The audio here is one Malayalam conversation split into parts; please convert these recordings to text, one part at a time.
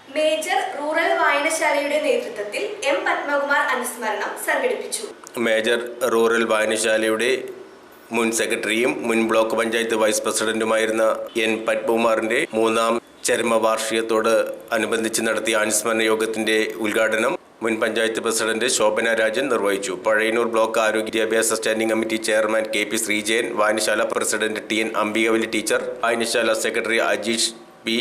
മേജർ റൂറൽ വായനശാലയുടെ നേതൃത്വത്തിൽ എം പത്മകുമാർ അനുസ്മരണം സംഘടിപ്പിച്ചു. മേജർ റൂറൽ വായനശാലയുടെ മുൻ സെക്രട്ടറിയും മുൻ ബ്ലോക്ക് പഞ്ചായത്ത് വൈസ് പ്രസിഡന്റുമായിരുന്ന എൻ പത്മകുമാറിന്റെ 3ാം ചരമവാർഷികത്തോട് അനുബന്ധിച്ച് നടത്തിയ അനുസ്മരണ യോഗത്തിന്റെ ഉദ്ഘാടനം മുൻ പഞ്ചായത്ത് പ്രസിഡന്റ് ശോഭന രാജൻ നിർവഹിച്ചു. പഴയന്നൂർ ബ്ലോക്ക് ആരോഗ്യ വിദ്യാഭ്യാസ standing committee chairman K P Sreejayan, വായനശാല president T N Ambikavalli teacher, വായനശാല secretary Ajeesh P,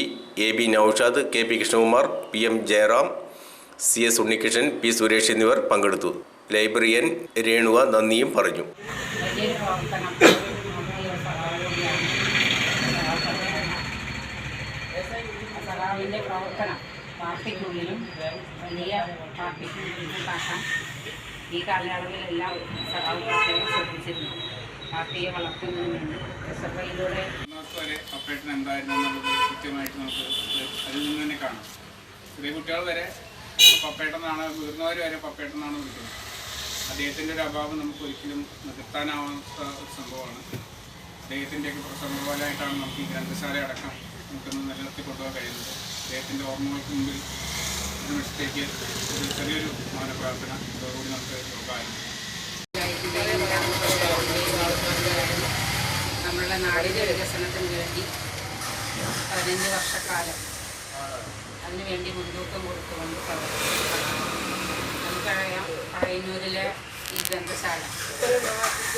A B Naushad, K P Krishnakumar, P M Jayaram, C S Unnikrishnan, P Suresh എന്നിവർ പങ്കെടുത്തു. ലൈബ്രറിയൻ രേണുക നന്ദിയും പറഞ്ഞു. പാർട്ടിക്കുള്ളിലും വലിയ പാർട്ടിക്കും കൂട്ടാക്കാൻ ഈ കാലയളവിലെല്ലാം സഖാവ് പ്രത്യേകം ശ്രദ്ധിച്ചിരുന്നു. പാർട്ടിയെ വളർത്തുന്നതിന് വേണ്ടി എസ്എഫ്ഐയിലൂടെ വരെ ഓപ്പറേഷൻ എന്തായിരുന്നു എന്നുള്ളത് കൃത്യമായിട്ട് നമുക്ക് അതിൽ നിന്ന് തന്നെ കാണാം. ചെറിയ കുട്ടികൾ വരെ പപ്പേട്ടെന്നാണ്, മുതിർന്നവർ വരെ പപ്പേട്ടെന്നാണ് വിളിക്കുന്നത്. അദ്ദേഹത്തിൻ്റെ ഒരു അഭാവം നമുക്ക് ഒരിക്കലും നികത്താനാവാത്ത ഒരു സംഭവമാണ്. അദ്ദേഹത്തിൻ്റെയൊക്കെ പ്രസംഗപോലായിട്ടാണ് നമുക്ക് ഈ ഗ്രന്ഥശാല അടക്കം നമുക്കൊന്ന് നിലനിർത്തി കൊണ്ടുപോകാൻ കഴിയുന്നത്. അദ്ദേഹത്തിൻ്റെ ഓർമ്മകൾക്ക് മുമ്പിൽ ഒരു നിമിഷത്തേക്ക് ഒരു ചെറിയൊരു മൗനപ്രാർത്ഥന ഇതോടുകൂടി നമുക്ക് നോക്കാമായിരുന്നു. നമ്മളുടെ നാടിൻ്റെ വികസനത്തിന് വേണ്ടി 15 വർഷക്കാലം അതിനുവേണ്ടി മുൻതൂക്കം കൊടുത്തുകൊണ്ട് പ്രവർത്തിച്ചു. നമുക്കറിയാം പഴയന്നൂരിലെ ഈ ഗ്രന്ഥശാല,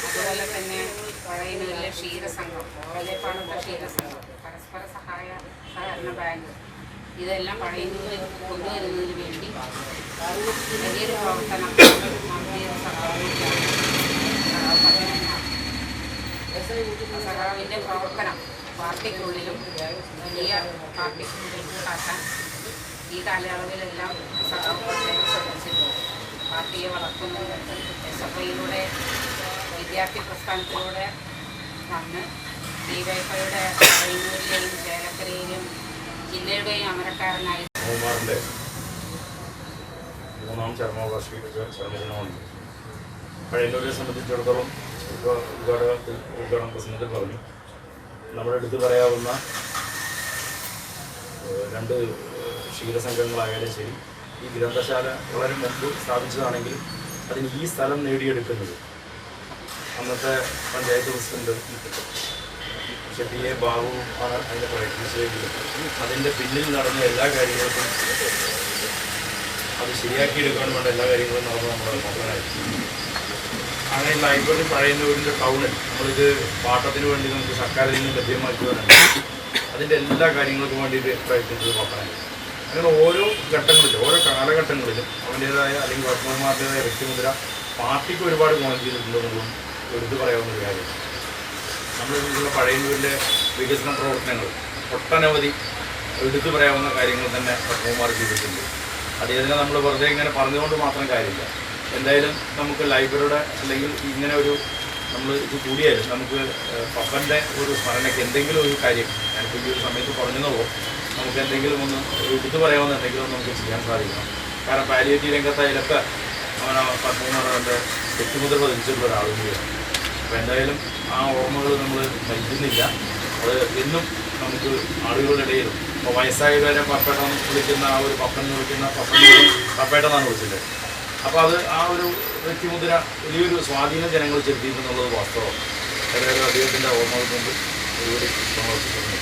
അതുപോലെ തന്നെ പഴയന്നൂരിലെ ക്ഷീരസംഘം, വലയപ്പാടത്തെ ക്ഷീരസംഘം, പരസ്പര സഹകരണ ബാങ്ക്, ഇതെല്ലാം പഴയന്നൂരിൽ കൊണ്ടുവരുന്നതിന് വേണ്ടി വലിയൊരു പ്രവർത്തനം സഖാവിൻ്റെ പ്രവർത്തനം പാർട്ടിക്കുള്ളിലും വലിയ പാർട്ടിക്കുള്ളിൽ കൂട്ടാക്കാൻ ഈ കാലയളവിലെല്ലാം സഖാവ് പ്രത്യേകം ശ്രദ്ധിച്ചിരുന്നു. പാർട്ടിയെ വളർത്തുന്നുണ്ട്. എസ്എഫ്ഐയിലൂടെ വിദ്യാർത്ഥി പ്രസ്ഥാനത്തിലൂടെ വന്ന് ഡിവൈഎഫ്ഐയുടെ പഴയന്നൂരിലെയും ചേലക്കരയിലും ജില്ലയുടെയും അമരക്കാരനായി പത്മകുമാറിൻ്റെ 3ാം ചരമവാർഷികമാണ്. പഴയന്നൂരിനെ സംബന്ധിച്ചിടത്തോളം ഉദ്ഘാടന പ്രസംഗത്തിൽ പറഞ്ഞു, നമ്മുടെ അടുത്ത് പറയാവുന്ന 2 ക്ഷീരസംഘങ്ങളായാലും ശരി, ഈ ഗ്രന്ഥശാല വളരെ മുമ്പ് സ്ഥാപിച്ചതാണെങ്കിലും അതിന് ഈ സ്ഥലം നേടിയെടുക്കുന്നത് അന്നത്തെ panchayat president P A Babu ആണ് അതിൻ്റെ പ്രയത്നിച്ചതെങ്കിലും അതിൻ്റെ പിന്നിൽ നടന്ന എല്ലാ കാര്യങ്ങൾക്കും അത് ശരിയാക്കിയെടുക്കാൻ വേണ്ട എല്ലാ കാര്യങ്ങളും നടന്ന് നമ്മുടെ നോക്കാനായിരിക്കും. അങ്ങനെ ലൈബ്രറി പഴയന്നൂരിൻ്റെ ടൗണിൽ നമ്മളിത് പാട്ടത്തിന് വേണ്ടി നമുക്ക് സർക്കാരിൽ നിന്ന് ലഭ്യമാക്കുവാനാണ് അതിൻ്റെ എല്ലാ കാര്യങ്ങൾക്കും വേണ്ടിയിട്ട് പ്രയത്നിച്ചത് നോക്കാനായിരിക്കും. അങ്ങനെ ഓരോ ഘട്ടങ്ങളിലും ഓരോ കാലഘട്ടങ്ങളിലും അവൻ്റേതായ അല്ലെങ്കിൽ പത്മകുമാറിൻ്റെതായ വ്യക്തിമുദ്ര പാർട്ടിക്ക് ഒരുപാട് ഗുണം ചെയ്തിട്ടുണ്ടെന്നുള്ളതും എടുത്തു പറയാവുന്ന ഒരു കാര്യം. നമ്മളിതിലുള്ള പഴയന്നൂരിൻ്റെ വികസന പ്രവർത്തനങ്ങൾ ഒട്ടനവധി എടുത്തു പറയാവുന്ന കാര്യങ്ങൾ തന്നെ പത്മകുമാർ ചെയ്തിട്ടുണ്ട്. അദ്ദേഹത്തിനെ നമ്മൾ വെറുതെ ഇങ്ങനെ പറഞ്ഞുകൊണ്ട് മാത്രം കാര്യമില്ല. എന്തായാലും നമുക്ക് ലൈബ്രറിയുടെ അല്ലെങ്കിൽ ഇങ്ങനെ ഒരു നമ്മൾ ഇത് കൂടിയാലും നമുക്ക് പപ്പൻ്റെ ഒരു സ്മരണയ്ക്ക് എന്തെങ്കിലും ഒരു കാര്യം ഞാനിപ്പോൾ ഈ ഒരു സമയത്ത് പറഞ്ഞതോ നമുക്ക് എന്തെങ്കിലും ഒന്ന് എടുത്തു പറയാവുന്ന എന്തെങ്കിലും നമുക്ക് ചെയ്യാൻ സാധിക്കണം. കാരണം പാലിയേറ്റീവ് രംഗത്തായാലൊക്കെ പത്മകുമാർ അവൻ്റെ വ്യക്തിമുദ്ര പതിച്ചിട്ടുള്ള ഒരാളും കൂടിയാണ്. അപ്പോൾ എന്തായാലും ആ ഓർമ്മകൾ നമ്മൾ മരിക്കുന്നില്ല. അത് എന്നും നമുക്ക് ആളുകളുടെ ഇടയിലും ഇപ്പോൾ വയസ്സായവരെ പപ്പേട്ടെന്ന് വിളിക്കുന്ന ആ ഒരു പപ്പൻ എന്ന് വിളിക്കുന്ന പപ്പേട്ടെന്നാണ് വിളിച്ചത്. അപ്പോൾ അത് ആ ഒരു വ്യക്തിമുദ്ര വലിയൊരു സ്വാധീനം ജനങ്ങൾ ചെലുത്തിയിട്ടുണ്ടെന്നുള്ളത് വാസ്തവമാണ്. ഏതായാലും അദ്ദേഹത്തിൻ്റെ ഓർമ്മകൾ കൊണ്ട് ഒരുപാട് സമർപ്പിക്കുന്നു.